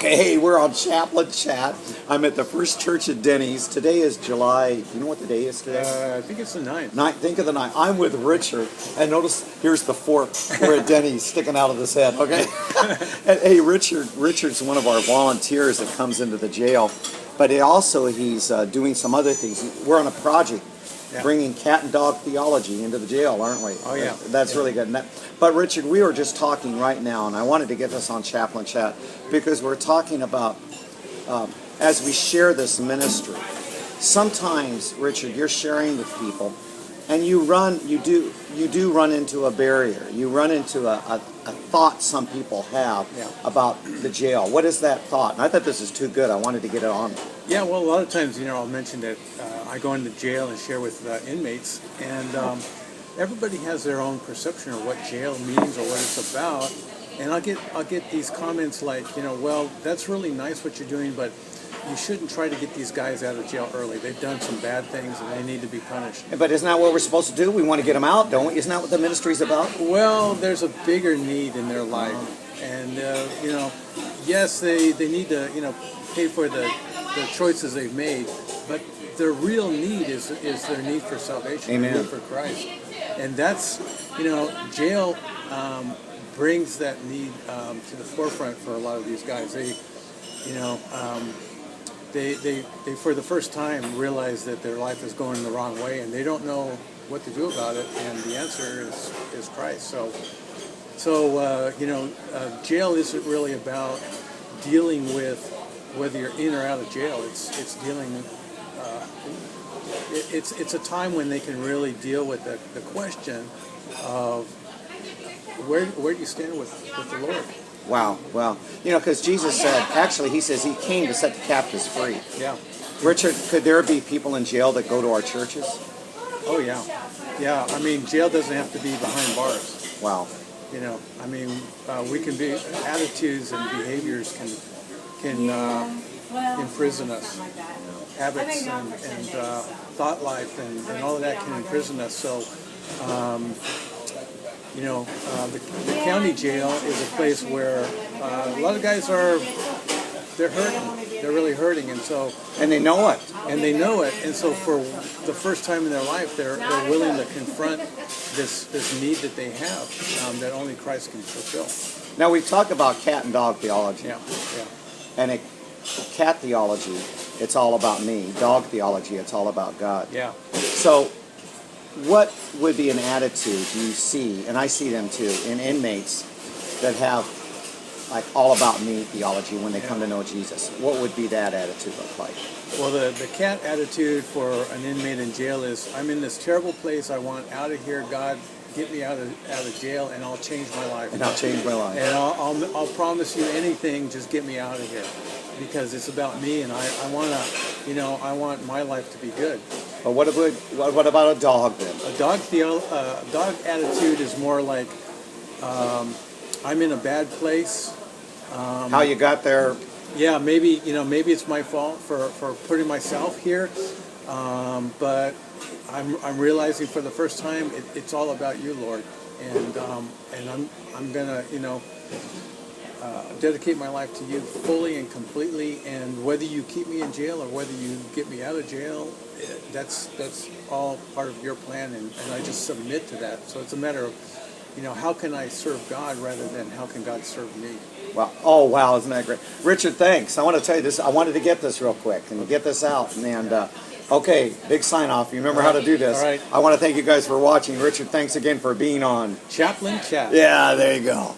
Okay, hey, we're on Chaplain Chat. I'm at the First Church at Denny's. Today is July. You know what the day is today? I think it's the 9th. Think of the 9th. I'm with Richard, and notice here's the fork. We're at Denny's sticking out of his head. Okay. And, hey, Richard's one of our volunteers that comes into the jail, but he's doing some other things. We're on a project. Yeah. Bringing cat and dog theology into the jail, aren't we? Oh, yeah. That's really good. But, Richard, we were just talking right now, and I wanted to get this on Chaplain Chat because we're talking about, as we share this ministry, sometimes, Richard, you're sharing with people, and you do run into a barrier. You run into a thought some people have about the jail. What is that thought? And I thought this is too good. I wanted to get it on. Yeah, well, a lot of times, I'll mention that I go into jail and share with inmates, and everybody has their own perception of what jail means or what it's about. And I'll get these comments like, well, that's really nice what you're doing, but you shouldn't try to get these guys out of jail early. They've done some bad things and they need to be punished. But isn't that what we're supposed to do? We want to get them out, don't we? Isn't that what the ministry's about? Well, there's a bigger need in their life. And, yes, they need to, pay for the choices they've made, but their real need is their need for salvation, Amen. Their need for Christ. And that's, jail brings that need to the forefront for a lot of these guys. They for the first time realize that their life is going the wrong way, and they don't know what to do about it. And the answer is Christ. So jail isn't really about dealing with whether you're in or out of jail. It's dealing. It's a time when they can really deal with the question of where do you stand with the Lord. Wow, well, because Jesus said, actually, he says he came to set the captives free. Yeah. Richard, could there be people in jail that go to our churches? Oh, yeah. Yeah, jail doesn't have to be behind bars. Wow. We can be, attitudes and behaviors can imprison us. Habits and thought life and all of that can imprison us. So, the county jail is a place where a lot of guys they're hurting. They're really hurting, and they know it. And so for the first time in their life, they're willing to confront this need that they have that only Christ can fulfill. Now we've talked about cat and dog theology. Yeah. And cat theology, it's all about me. Dog theology, it's all about God. Yeah. So, what would be an attitude you see, and I see them too, in inmates that have like all about me theology when they come to know Jesus? What would be that attitude look like? Well, the cat attitude for an inmate in jail is, I'm in this terrible place, I want out of here, God, get me out of jail, and I'll change my life. And I'll change my life. And I'll promise you anything, just get me out of here. Because it's about me, and I want my life to be good. But what about a dog then? A dog attitude is more like, I'm in a bad place. How you got there? Yeah, maybe it's my fault for putting myself here, but I'm realizing for the first time it's all about you, Lord, and I'm gonna dedicate my life to you fully and completely, and whether you keep me in jail or whether you get me out of jail, that's all part of your plan, and I just submit to that. So it's a matter of, how can I serve God rather than how can God serve me? Well, oh wow, isn't that great? Richard, thanks. I want to tell you this. I wanted to get this real quick and get this out. And okay, big sign off. You remember how to do this. All right. I want to thank you guys for watching. Richard, thanks again for being on Chaplain Chat. Yeah, there you go.